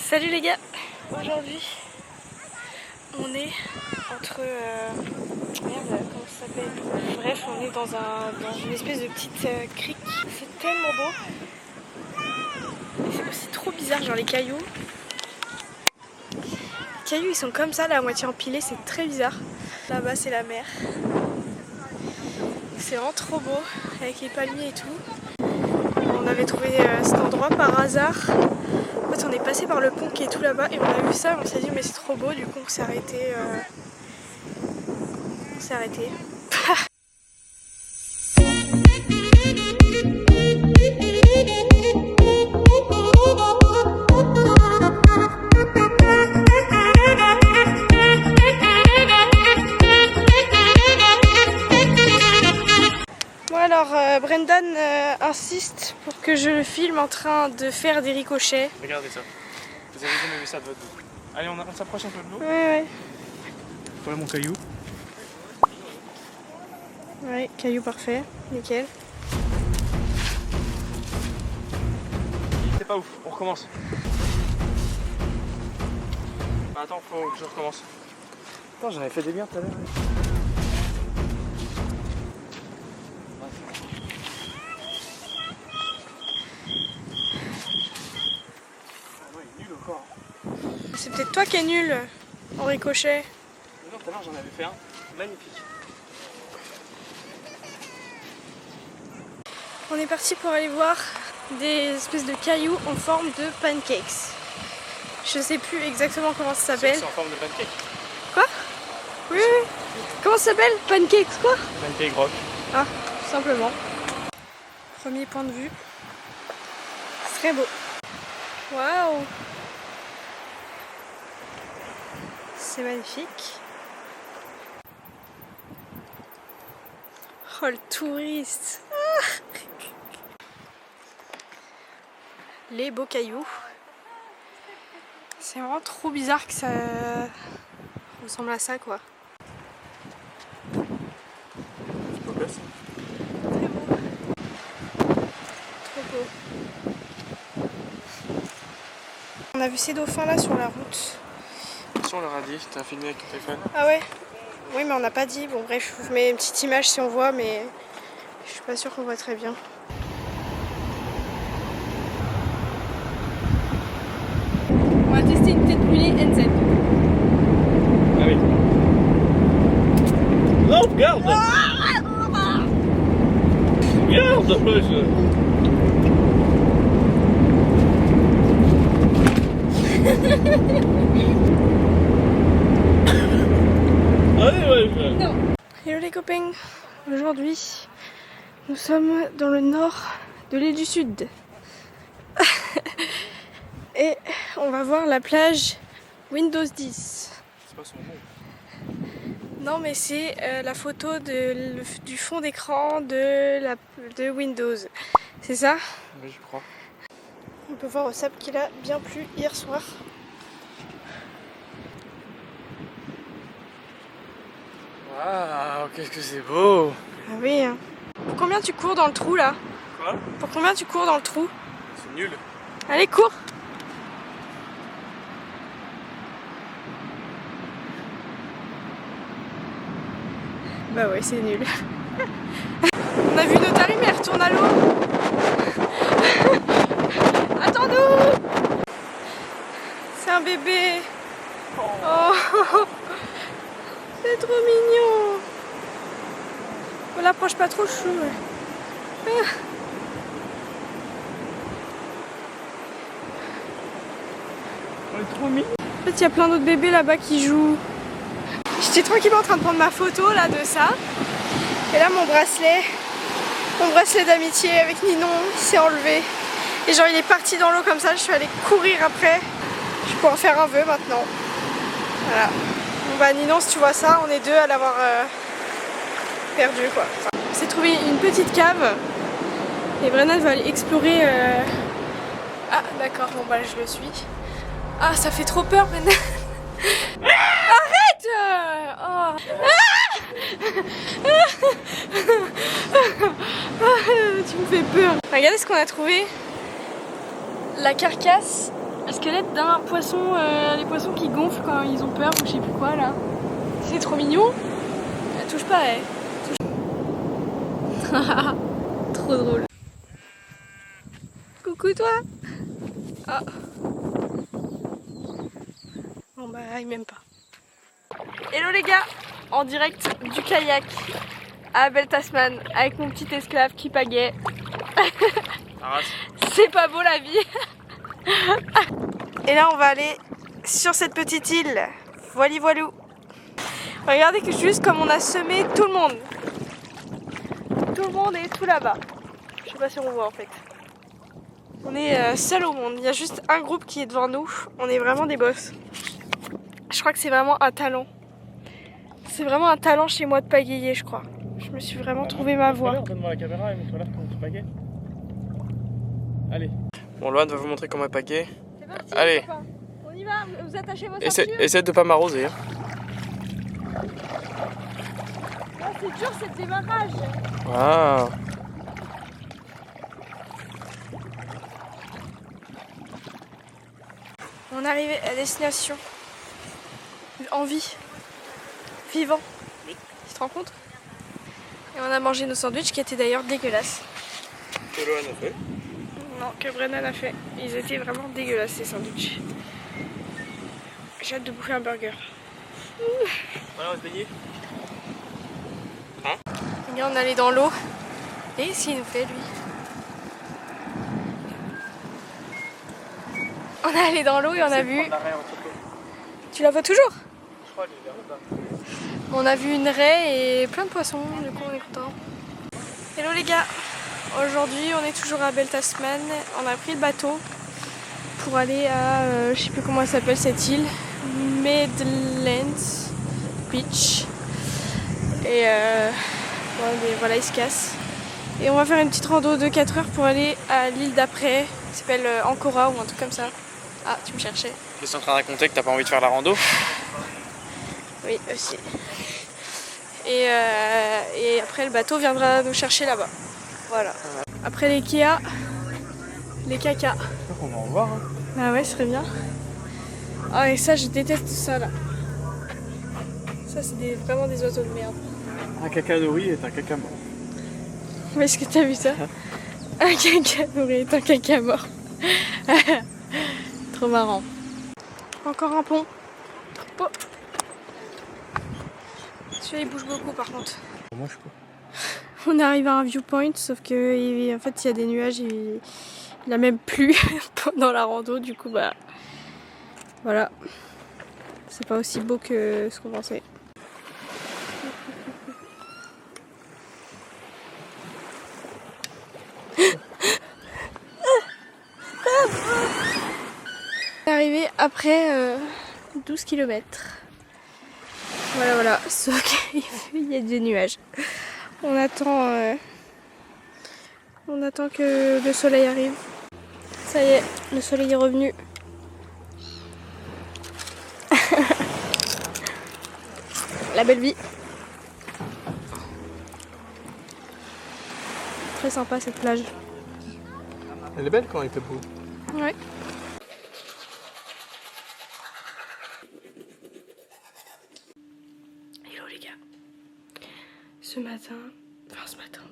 Salut les gars. Aujourd'hui on est entre merde, comment ça s'appelle, bref on est dans une espèce de petite crique. C'est tellement beau et c'est aussi trop bizarre, genre les cailloux ils sont comme ça là, à moitié empilés, c'est très bizarre. Là-bas c'est la mer, c'est vraiment trop beau avec les palmiers et tout. On avait trouvé cet endroit par hasard. En fait on est passé par le pont qui est tout là-bas et on a vu ça, on s'est dit mais c'est trop beau, du coup on s'est arrêté. Bon alors Brendan insiste pour que je le filme en train de faire des ricochets. Regardez ça. Vous avez jamais vu ça de votre vie. Allez, on s'approche un peu de l'eau. Ouais. Voilà mon caillou. Ouais, caillou parfait, nickel. C'est pas ouf, on recommence. Attends, faut que je recommence. Attends, j'en avais fait des biens tout à l'heure. C'est peut-être toi qui es nul en ricochet. Non, tout à l'heure j'en avais fait un. Magnifique. On est parti pour aller voir des espèces de cailloux en forme de pancakes. Je sais plus exactement comment ça s'appelle. C'est en forme de pancake. Quoi? Oui. Comment ça s'appelle? Pancakes quoi? Pancake rock. Ah, tout simplement. Premier point de vue. C'est très beau. Waouh! C'est magnifique. Oh le touriste! Les beaux cailloux. C'est vraiment trop bizarre que ça ressemble à ça quoi. C'est pas classe. Très beau. Trop beau. On a vu ces dauphins là sur la route. Si on leur a dit, t'as filmé avec ton téléphone. Ah ouais? Oui mais on n'a pas dit. Bon bref, je vous mets une petite image si on voit mais je suis pas sûre qu'on voit très bien. On va tester une tête brûlée NZ. Ah oui. Non, regarde! Regarde, plus. Non. Hello les copains, aujourd'hui nous sommes dans le nord de l'île du Sud et on va voir la plage Windows 10. C'est pas son nom. Non mais c'est la photo du fond d'écran de Windows, c'est ça? Oui, je crois. On peut voir au sable qu'il a bien plu hier soir. Waouh, qu'est-ce que c'est beau! Ah oui hein. Pour combien tu cours dans le trou là? Quoi? Pour combien tu cours dans le trou? C'est nul. Allez cours! Bah ouais c'est nul. On a vu notre allumée, elle retourne à l'eau. Attends-nous! C'est un bébé. Oh. C'est trop mignon. On l'approche pas trop chou. On est trop mignon. En fait il y a plein d'autres bébés là-bas qui jouent. J'étais tranquillement en train de prendre ma photo là de ça. Et là mon bracelet d'amitié avec Ninon s'est enlevé. Et genre il est parti dans l'eau comme ça, je suis allée courir après. Je peux en faire un vœu maintenant. Voilà. Bon bah Ninon, si tu vois ça, on est deux à l'avoir perdu quoi. Enfin, on s'est trouvé une petite cave. Et Brennan va aller explorer. Ah d'accord, bon bah je le suis. Ah ça fait trop peur Brennan. Arrête! Oh. Tu me fais peur. Regardez ce qu'on a trouvé. La carcasse Le squelette d'un poisson, les poissons qui gonflent quand ils ont peur ou je sais plus quoi là. C'est trop mignon. Touche pas, Trop drôle. Coucou toi. Ah. Bon bah il m'aime pas. Hello les gars, en direct du kayak à Belle Tasman avec mon petit esclave qui pagaie. C'est pas beau la vie. Et là on va aller sur cette petite île. Voili voilou. Regardez que juste comme on a semé tout le monde. Tout le monde est tout là-bas. Je sais pas si on voit en fait. On est seul au monde. Il y a juste un groupe qui est devant nous. On est vraiment des boss. Je crois que c'est vraiment un talent. C'est vraiment un talent chez moi de pagayer, je crois. Je me suis vraiment trouvé ma voie. Donne-moi la caméra et montre-leur comment tu pagaies. Allez. Bon, Loane va vous montrer comment elle pagaie. C'est parti, allez. Papa. On y va, vous attachez vos ceintures. Essaie de pas m'arroser. Hein. Ah, c'est dur, c'est le démarrage. Ah. On est arrivé à destination. En vie. Vivant. Oui. Tu te rends compte? Et on a mangé nos sandwichs qui étaient d'ailleurs dégueulasses. Que Loane a fait? Non, que Brennan a fait. Ils étaient vraiment dégueulasses ces sandwichs. J'ai hâte de bouffer un burger. Voilà, on va se baigner. Et on est allé dans l'eau. Et ce qu'il nous fait lui? On est allé dans l'eau et on a vu. Tu la vois toujours? Je crois qu'elle est là-bas. On a vu une raie et plein de poissons, du coup on est content. Hello les gars, aujourd'hui on est toujours à Belle Tasman. On a pris le bateau pour aller à, je sais plus comment elle s'appelle cette île, Midlands Beach. Et voilà, il se casse. Et on va faire une petite rando de 4 heures pour aller à l'île d'après, qui s'appelle Ancora ou un truc comme ça. Ah, tu me cherchais? Je suis en train de raconter que t'as pas envie de faire la rando. Oui, aussi. Et après le bateau viendra nous chercher là-bas. Voilà. Après les Kia, les caca. On va en voir. Hein. Ah ouais, ce serait bien. Ah et ça, je déteste ça là. Ça, c'est vraiment des oiseaux de merde. Un caca nourri est un caca mort. Mais est-ce que t'as vu ça? Un caca nourri est un caca mort. Trop marrant. Encore un pont. Oh. Celui-là il bouge beaucoup par contre. Moi je peux. On arrive à un viewpoint, sauf que en fait il y a des nuages et il a même plu pendant la rando, du coup bah voilà. C'est pas aussi beau que ce qu'on pensait. On est arrivé après 12 km. Voilà, sauf qu'il y a des nuages. On attend que le soleil arrive. Ça y est, le soleil est revenu. La belle vie. Très sympa cette plage. Elle est belle quand il fait beau. Ouais. Hello les gars.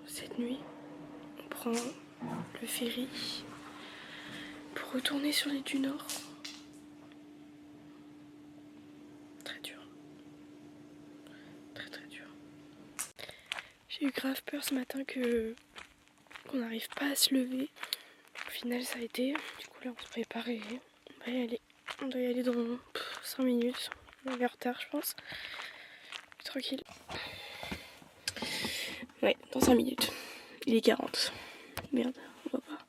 Cette nuit, on prend le ferry pour retourner sur l'île du Nord. Très dur. Très dur. J'ai eu grave peur ce matin qu'on n'arrive pas à se lever. Au final ça a été. Du coup là on se prépare et on va y aller. On doit y aller dans 5 minutes. On est en retard je pense. Tranquille. Ouais, dans 5 minutes. Il est 40. Merde, on va pas.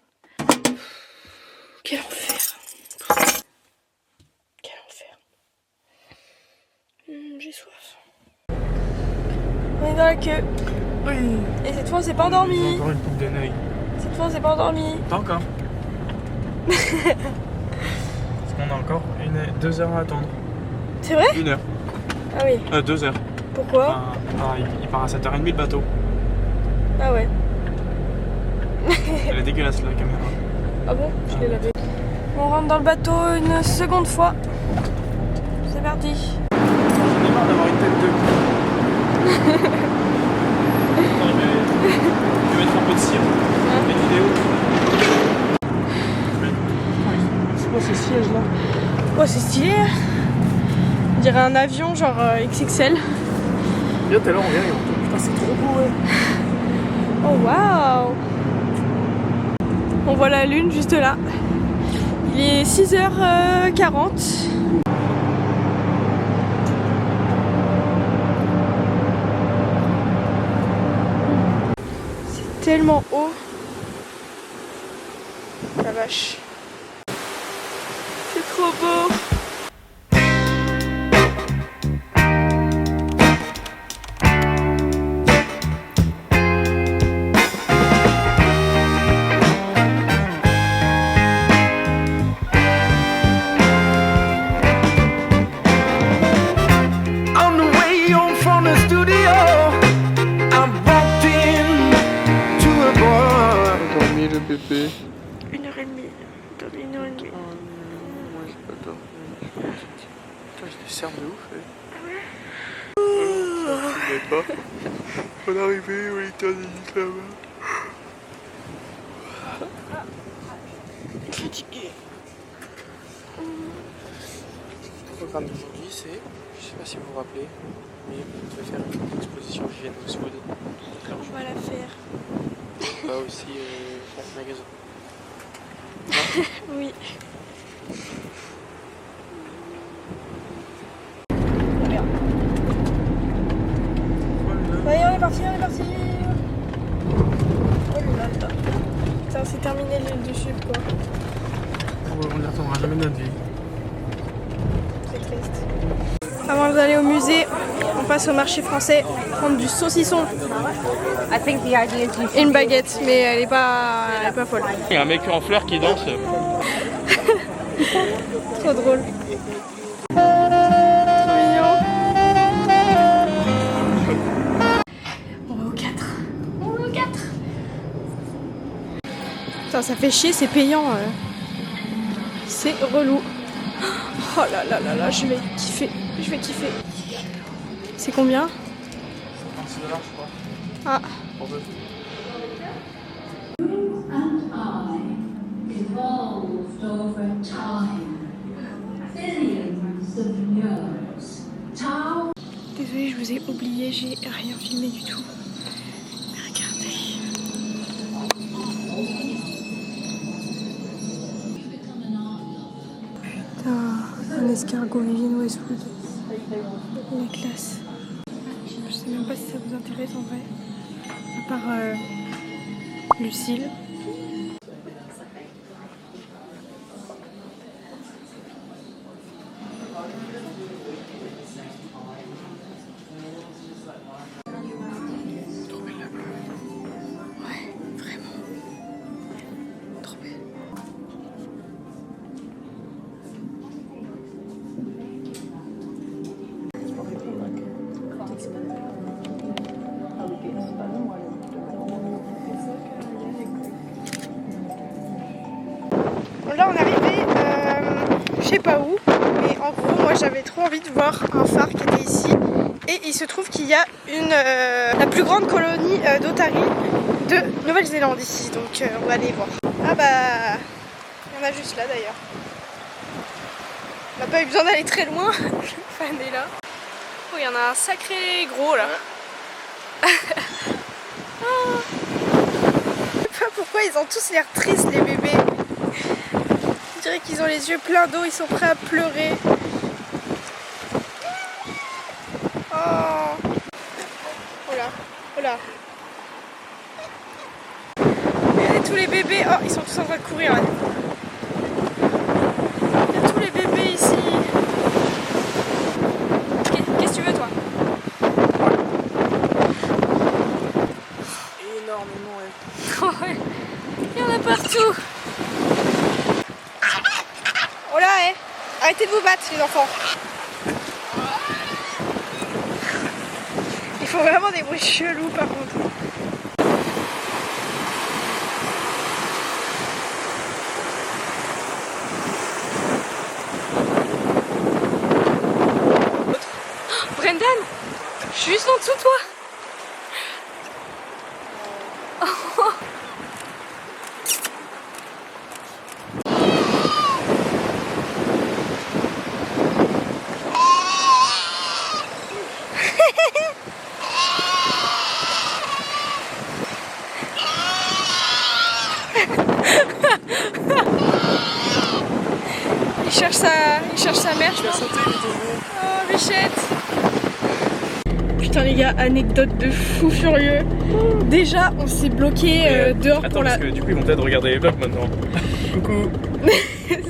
Quel enfer. Quel enfer. J'ai soif. On est dans la queue. Oui. Et cette fois on s'est pas endormi. Encore une coupe de neuil. Cette fois on s'est pas endormi. Pas encore. Parce qu'on a encore 2 heures à attendre. C'est vrai? 1 heure. Ah oui. 2 heures. Pourquoi? Il part à 7h30 le bateau. Ah ouais. Elle est dégueulasse la caméra. Ah bon? Je l'ai lavé. On rentre dans le bateau une seconde fois. C'est parti. J'en ai marre d'avoir une tête de con. Je vais mettre un peu de cire. Mes vidéos. C'est quoi ce siège là? Oh, c'est stylé. On dirait un avion genre XXL. Bien tout à l'heure on vient et on tombe. Putain c'est trop beau ouais. Oh waouh. On voit la lune juste là. Il est 6h40. C'est tellement haut. La vache. C'est trop beau. Bébé. 1h30. Dans 1h30. Moi j'ai pas dormi. Putain j'ai des cernes de ouf. Je ne pas. On est arrivé, on était à Nice là-bas. Fatigué. Le programme d'aujourd'hui c'est, je sais pas si vous vous rappelez, mais on devait faire une exposition Vivienne Westwood. On va la faire. Là aussi faire le magasin. Oui. Allez, on est parti, on est parti. Oh là là. Putain, c'est terminé l'île du Sud quoi. On ne l'attendra jamais de notre vie. C'est triste. Avant d'aller au musée, on passe au marché français prendre du saucisson. Et une baguette, mais elle est pas folle. Il y a un mec en fleurs qui danse. Trop drôle. Trop mignon. On va au 4. On va au 4. Putain, ça fait chier, c'est payant. C'est relou. Oh là là là là, je vais kiffer. Je vais kiffer. C'est combien? 56 $, je crois. Ah. Pour deux. Evolved over time, billions of years. Tao. Désolée, je vous ai oublié, j'ai rien filmé du tout. Regardez. Putain, un escargot Vivienne Westwood. La classe. Je sais même pas si ça vous intéresse en vrai. À part Lucille. Là on est arrivé, je sais pas où, mais en gros moi j'avais trop envie de voir un phare qui était ici. Et il se trouve qu'il y a la plus grande colonie d'otaries de Nouvelle-Zélande ici, donc on va aller voir. Ah bah, il y en a juste là d'ailleurs. On n'a pas eu besoin d'aller très loin, le fan est là. Oh, il y en a un sacré gros là. Oh. Je sais pas pourquoi ils ont tous l'air tristes les bébés. On dirait qu'ils ont les yeux pleins d'eau, ils sont prêts à pleurer. Oh, oh là, oh là. Regardez tous les bébés, oh ils sont tous en train de courir là. Il y a tous les bébés ici. Qu'est-ce que tu veux toi? Énormément, ouais. Oh, ouais. Il y en a partout. Oh là, arrêtez de vous battre les enfants. Ils font vraiment des bruits chelous par contre. Brendan, je suis juste en dessous de toi. Il cherche sa mère, je pense. Oh, Bichette. Putain les gars, anecdote de fou furieux. Déjà, on s'est bloqué dehors attends, pour la... parce que du coup, ils vont peut-être regarder les vlogs maintenant. Coucou.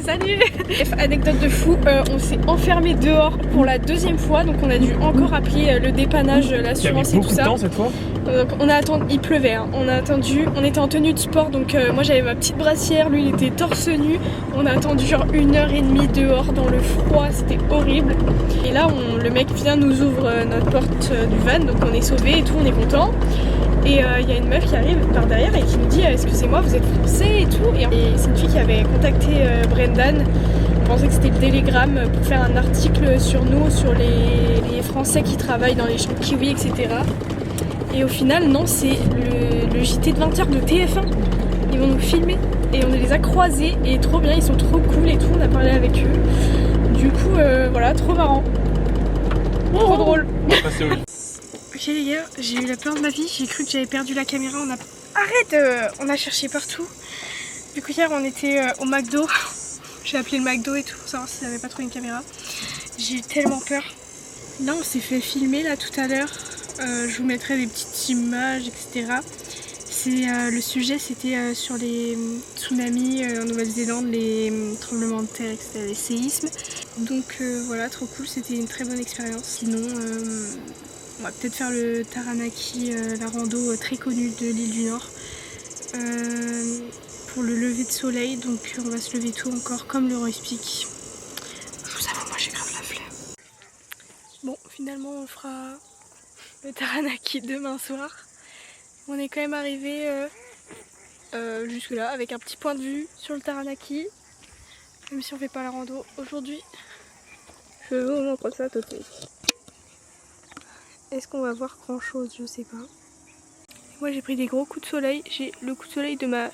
Salut. Bref, anecdote de fou, on s'est enfermé dehors pour la deuxième fois, donc on a dû encore appeler le dépannage, l'assurance et tout ça. Il y avait beaucoup de temps cette fois. Donc on a attendu, il pleuvait, hein. On a attendu, on était en tenue de sport, donc moi j'avais ma petite brassière, lui il était torse nu. On a attendu genre 1h30 dehors dans le froid, c'était horrible. Et là le mec vient nous ouvre notre porte du van, donc on est sauvés et tout, on est content. Et il y a une meuf qui arrive par derrière et qui nous dit excusez-moi, vous êtes français et tout. Et c'est une fille qui avait contacté Brendan. On pensait que c'était le Télégramme pour faire un article sur nous, sur les Français qui travaillent dans les champs de kiwi, etc. Et au final, non, c'est le JT de 20h de TF1. Ils vont nous filmer et on les a croisés et trop bien, ils sont trop cool et tout. On a parlé avec eux. Du coup, voilà, trop marrant. Trop drôle. Ok les gars, j'ai eu la peur de ma vie, j'ai cru que j'avais perdu la caméra, on a cherché partout. Du coup hier on était au McDo, j'ai appelé le McDo et tout pour savoir s'ils n'avaient pas trouvé une caméra. J'ai eu tellement peur. Là on s'est fait filmer là tout à l'heure, je vous mettrai des petites images etc. Le sujet c'était sur les tsunamis en Nouvelle-Zélande, les tremblements de terre, etc., les séismes. Donc voilà, trop cool, c'était une très bonne expérience. Sinon... on va peut-être faire le Taranaki, la rando très connue de l'île du Nord, pour le lever de soleil. Donc on va se lever tôt encore comme le Royce Peak. Je vous avoue, moi j'ai grave la flemme. Bon, finalement on fera le Taranaki demain soir. On est quand même arrivé jusque là avec un petit point de vue sur le Taranaki. Même si on fait pas la rando aujourd'hui. Je vais vous montrer ça tout de suite. Est-ce qu'on va voir grand chose? Je sais pas. Moi j'ai pris des gros coups de soleil. J'ai le coup de soleil de ma...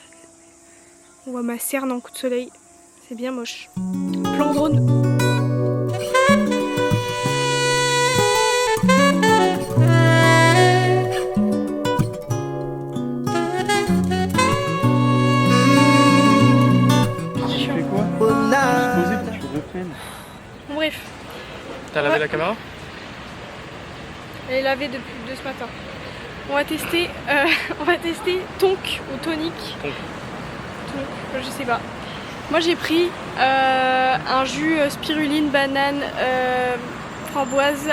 On voit ma cerne en coup de soleil. C'est bien moche. Plan drone. Tu fais quoi? Je suis posé pour que tu reprennes. Bon, bref. T'as lavé la caméra? Elle est lavée de ce matin. On va tester Tonk ou Tonic. Tonk, je sais pas. Moi j'ai pris un jus spiruline, banane, framboise,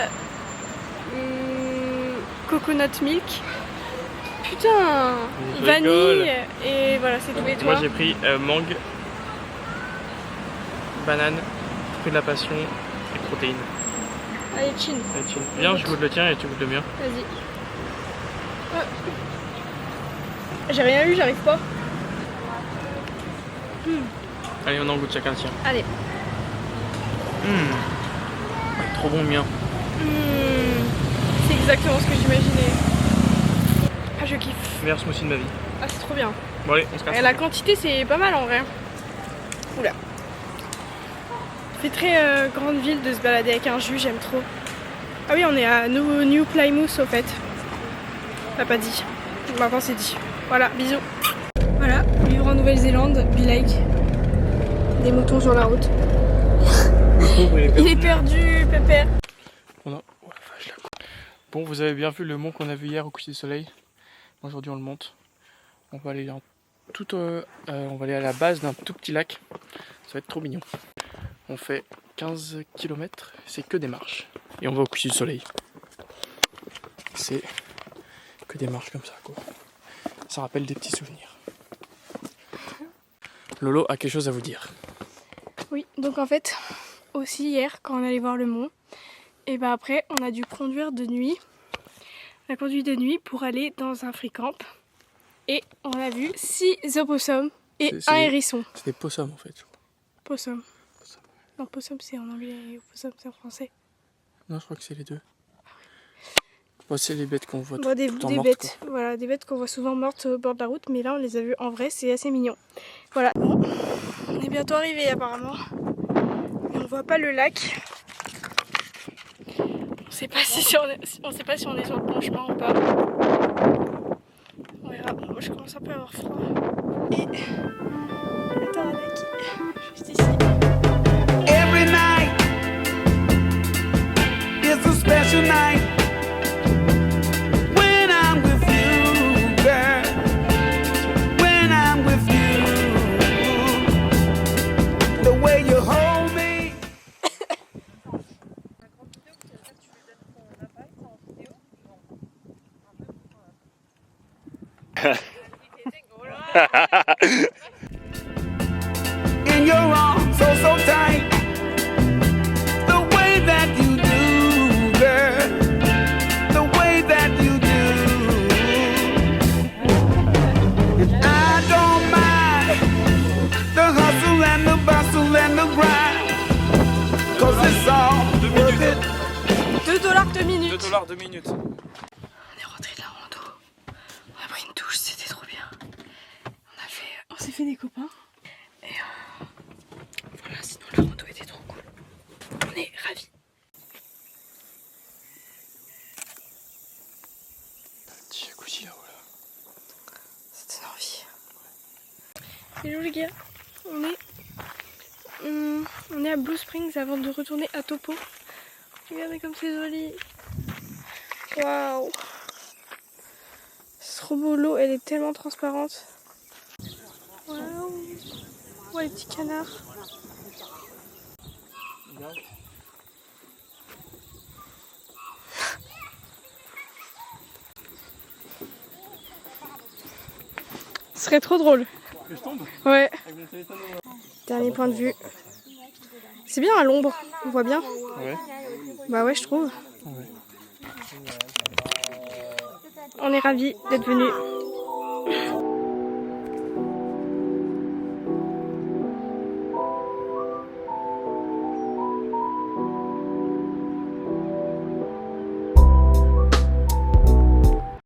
coconut milk. Putain, vanille et voilà, c'est tout. Et toi? Moi j'ai pris mangue, banane, fruit de la passion et protéines. Allez, chin. Viens, je goûte le tien et tu goûtes le mien. Vas-y. J'ai rien eu, j'arrive pas. Allez, on en goûte chacun le sien. Allez. Trop bon le mien. C'est exactement ce que j'imaginais. Ah, je kiffe. Meilleur smoothie de ma vie. Ah, c'est trop bien. Bon allez, on se casse. Et la quantité, c'est pas mal en vrai. Oula. C'est très grande ville de se balader avec un jus, j'aime trop. Ah oui, on est à New Plymouth au fait. On l'a pas dit. Maintenant c'est dit. Voilà, bisous. Voilà, vivre en Nouvelle-Zélande, be like. Des moutons sur la route. Il est perdu, pépère. Bon, vous avez bien vu le mont qu'on a vu hier au coucher du soleil. Aujourd'hui on le monte. On va aller on va aller à la base d'un tout petit lac. Ça va être trop mignon. On fait 15 km, c'est que des marches. Et on va au coucher du soleil. C'est que des marches comme ça, quoi. Ça rappelle des petits souvenirs. Lolo a quelque chose à vous dire. Oui, donc en fait, aussi hier, quand on allait voir le mont, et ben après, on a dû conduire de nuit. On a conduit de nuit pour aller dans un free camp. Et on a vu 6 opossums et un hérisson. C'est des possums en fait, je crois. Possum. Non, possum c'est en anglais et opossum c'est en français. Non, je crois que c'est les deux. Ah Bon, c'est les bêtes qu'on voit Bon, des tout le temps des mortes, bêtes, voilà, des bêtes qu'on voit souvent mortes au bord de la route, mais là on les a vues en vrai, c'est assez mignon. Voilà, bon, on est bientôt arrivé apparemment, mais on voit pas le lac. On sait pas si on sait pas si on est sur le bon chemin ou pas. On verra. Moi je commence un peu à avoir froid. Et le Taranaki, juste ici. Every night is a special night when I'm with you, girl. When I'm with you, the way you hold me. In your arms, so so tight. The way that you do, girl. The way that you do. And I don't mind the hustle and the bustle and the grind. 'Cause it's all worth it. $2 de minute. $2 minutes. On est rentré de la rando. On a pris une douche, c'était trop bien. On s'est fait des copains. Et voilà, sinon la rando était trop cool. On est ravis. Petit jacuzzi là-haut là. C'était une envie. Hello les gars, on est à Blue Springs avant de retourner à Topo. Regardez comme c'est joli. Waouh, c'est trop beau, l'eau elle est tellement transparente. Waouh, ouais, les petits canards. Ce serait trop drôle. Que je tombe Ouais. avec mon téléphone. Dernier point de vue. C'est bien à l'ombre, on voit bien. Ouais. Bah ouais, je trouve. Ouais. On est ravis d'être venus.